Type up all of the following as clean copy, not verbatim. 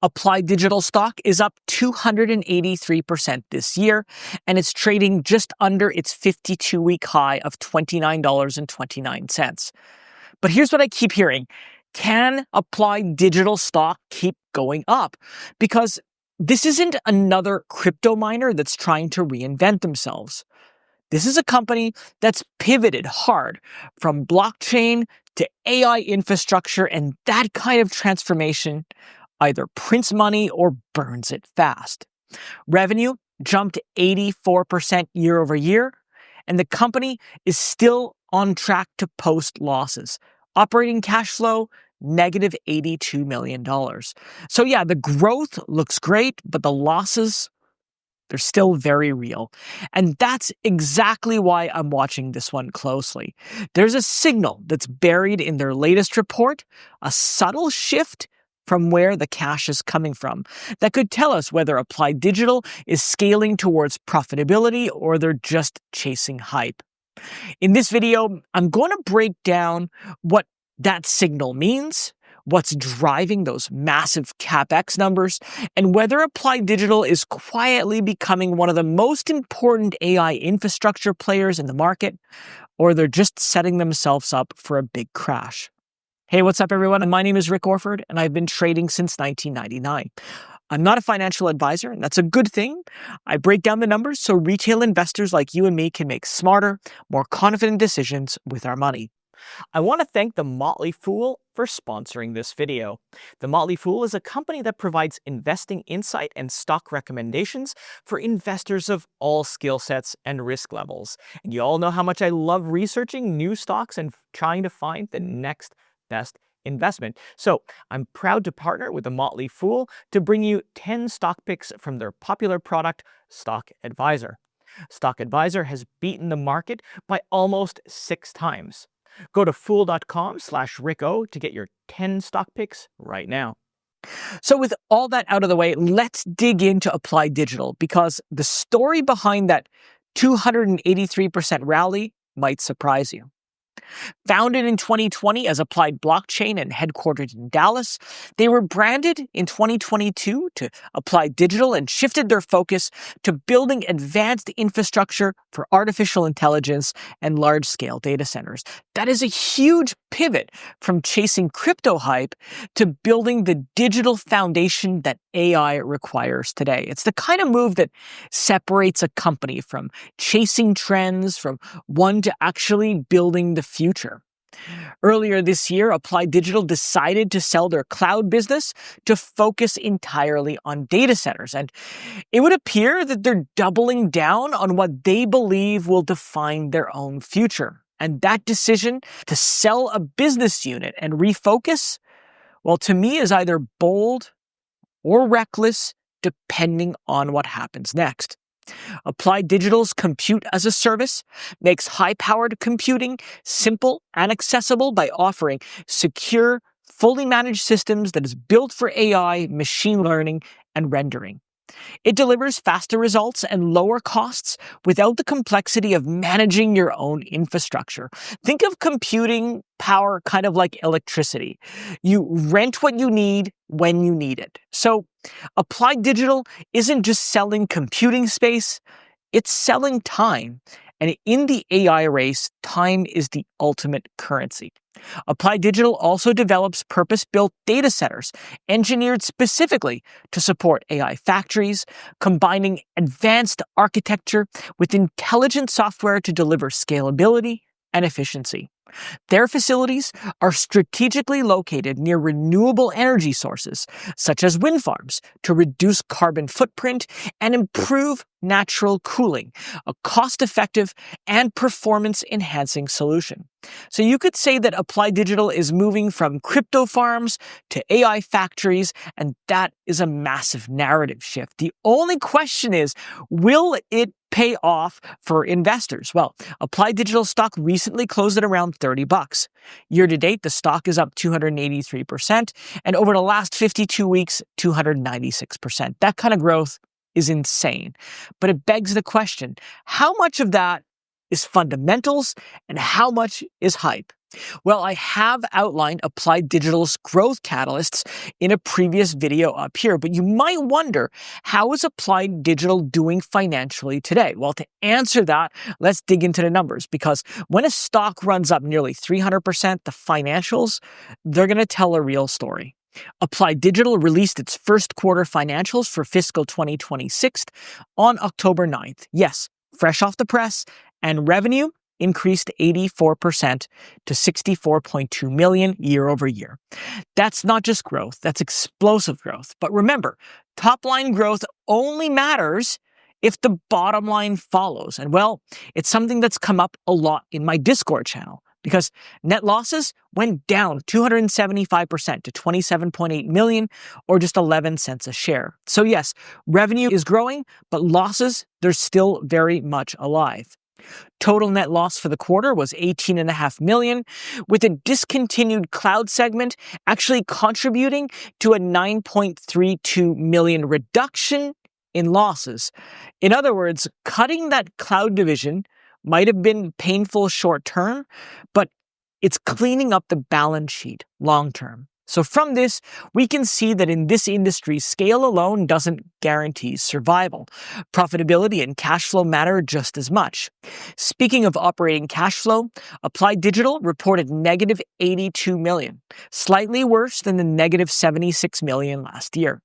Applied Digital stock is up 283% this year, and it's trading just under its 52-week high of $29.29. But here's what I keep hearing. Can Applied Digital stock keep going up? Because this isn't another crypto miner that's trying to reinvent themselves. This is a company that's pivoted hard from blockchain to AI infrastructure, and that kind of transformation either prints money or burns it fast. Revenue jumped 84% year over year, and the company is still on track to post losses. Operating cash flow, negative $82 million. So yeah, the growth looks great, but the losses, they're still very real. And that's exactly why I'm watching this one closely. There's a signal that's buried in their latest report, a subtle shift from where the cash is coming from that could tell us whether Applied Digital is scaling towards profitability or they're just chasing hype. In this video, I'm going to break down what that signal means, what's driving those massive CapEx numbers, and whether Applied Digital is quietly becoming one of the most important AI infrastructure players in the market, or they're just setting themselves up for a big crash. Hey, what's up, everyone? My name is Rick Orford, and I've been trading since 1999. I'm not a financial advisor, and that's a good thing. I break down the numbers so retail investors like you and me can make smarter, more confident decisions with our money. I want to thank The Motley Fool for sponsoring this video. The Motley Fool is a company that provides investing insight and stock recommendations for investors of all skill sets and risk levels. And you all know how much I love researching new stocks and trying to find the next best investment. So I'm proud to partner with The Motley Fool to bring you 10 stock picks from their popular product, Stock Advisor. Stock Advisor has beaten the market by almost 6 times. Go to fool.com/RickO to get your 10 stock picks right now. So with all that out of the way, let's dig into Applied Digital, because the story behind that 283% rally might surprise you. Founded in 2020 as Applied Blockchain and headquartered in Dallas, they were branded in 2022 to Applied Digital and shifted their focus to building advanced infrastructure for artificial intelligence and large-scale data centers. That is a huge pivot from chasing crypto hype to building the digital foundation that AI requires today. It's the kind of move that separates a company from chasing trends, from one to actually building the future. Earlier this year, Applied Digital decided to sell their cloud business to focus entirely on data centers. And it would appear that they're doubling down on what they believe will define their own future. And that decision to sell a business unit and refocus, well, to me is either bold or reckless, depending on what happens next. Applied Digital's compute as a service makes high-powered computing simple and accessible by offering secure, fully managed systems that is built for AI, machine learning, and rendering. It delivers faster results and lower costs without the complexity of managing your own infrastructure. Think of computing power kind of like electricity. You rent what you need when you need it. So Applied Digital isn't just selling computing space, it's selling time. And in the AI race, time is the ultimate currency. Applied Digital also develops purpose-built data centers engineered specifically to support AI factories, combining advanced architecture with intelligent software to deliver scalability and efficiency. Their facilities are strategically located near renewable energy sources, such as wind farms, to reduce carbon footprint and improve natural cooling, a cost-effective and performance-enhancing solution. So you could say that Applied Digital is moving from crypto farms to AI factories, and that is a massive narrative shift. The only question is, will it pay off for investors? Well, Applied Digital stock recently closed at around $30. Year to date, the stock is up 283%, and over the last 52 weeks, 296%. That kind of growth is insane. But it begs the question, how much of that is fundamentals and how much is hype? Well, I have outlined Applied Digital's growth catalysts in a previous video up here, but you might wonder, how is Applied Digital doing financially today? Well, to answer that, let's dig into the numbers, because when a stock runs up nearly 300%, the financials, they're going to tell a real story. Applied Digital released its first quarter financials for fiscal 2026 on October 9th. Yes, fresh off the press, and revenue increased 84% to 64.2 million year over year. That's not just growth, that's explosive growth. But remember, top line growth only matters if the bottom line follows. And well, it's something that's come up a lot in my Discord channel, because net losses went down 275% to 27.8 million, or just 11 cents a share. So yes, revenue is growing, but losses, they're still very much alive. Total net loss for the quarter was 18.5 million, with a discontinued cloud segment actually contributing to a 9.32 million reduction in losses. In other words, cutting that cloud division might have been painful short term, but it's cleaning up the balance sheet long term. So from this, we can see that in this industry, scale alone doesn't guarantee survival. Profitability and cash flow matter just as much. Speaking of operating cash flow, Applied Digital reported negative 82 million, slightly worse than the negative 76 million last year.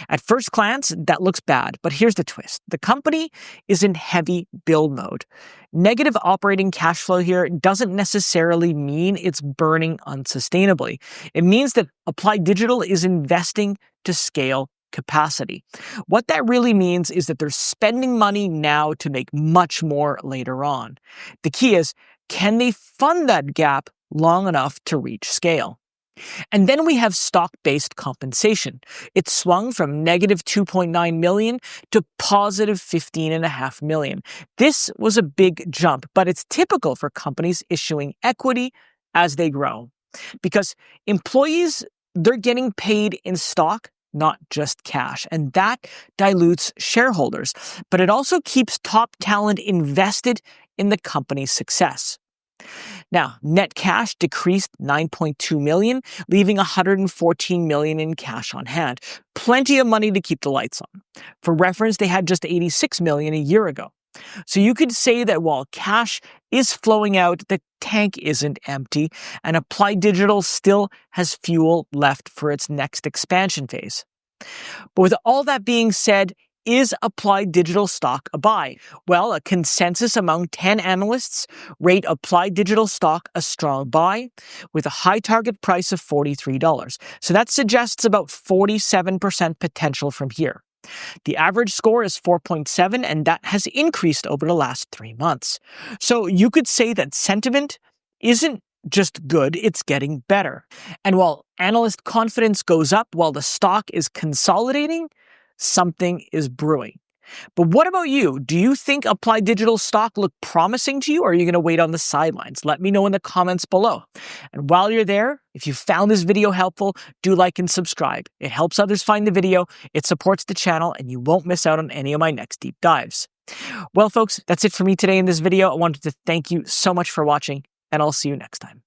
At first glance, that looks bad, but here's the twist. The company is in heavy build mode. Negative operating cash flow here doesn't necessarily mean it's burning unsustainably. It means that Applied Digital is investing to scale capacity. What that really means is that they're spending money now to make much more later on. The key is, can they fund that gap long enough to reach scale? And then we have stock-based compensation. It swung from negative 2.9 million to positive 15.5 million. This was a big jump, but it's typical for companies issuing equity as they grow, because employees, they're getting paid in stock, not just cash, and that dilutes shareholders, but it also keeps top talent invested in the company's success. Now, net cash decreased 9.2 million, leaving 114 million in cash on hand. Plenty of money to keep the lights on. For reference, they had just 86 million a year ago. So you could say that while cash is flowing out, the tank isn't empty, and Applied Digital still has fuel left for its next expansion phase. But with all that being said, is Applied Digital stock a buy? Well, a consensus among 10 analysts rate Applied Digital stock a strong buy, with a high target price of $43. So that suggests about 47% potential from here. The average score is 4.7, and that has increased over the last 3 months. So you could say that sentiment isn't just good, it's getting better. And while analyst confidence goes up while the stock is consolidating, something is brewing. But what about you? Do you think Applied Digital stock look promising to you, or are you going to wait on the sidelines? Let me know in the comments below. And while you're there, if you found this video helpful, do like and subscribe. It helps others find the video, it supports the channel, and you won't miss out on any of my next deep dives. Well, folks, that's it for me today in this video. I wanted to thank you so much for watching, and I'll see you next time.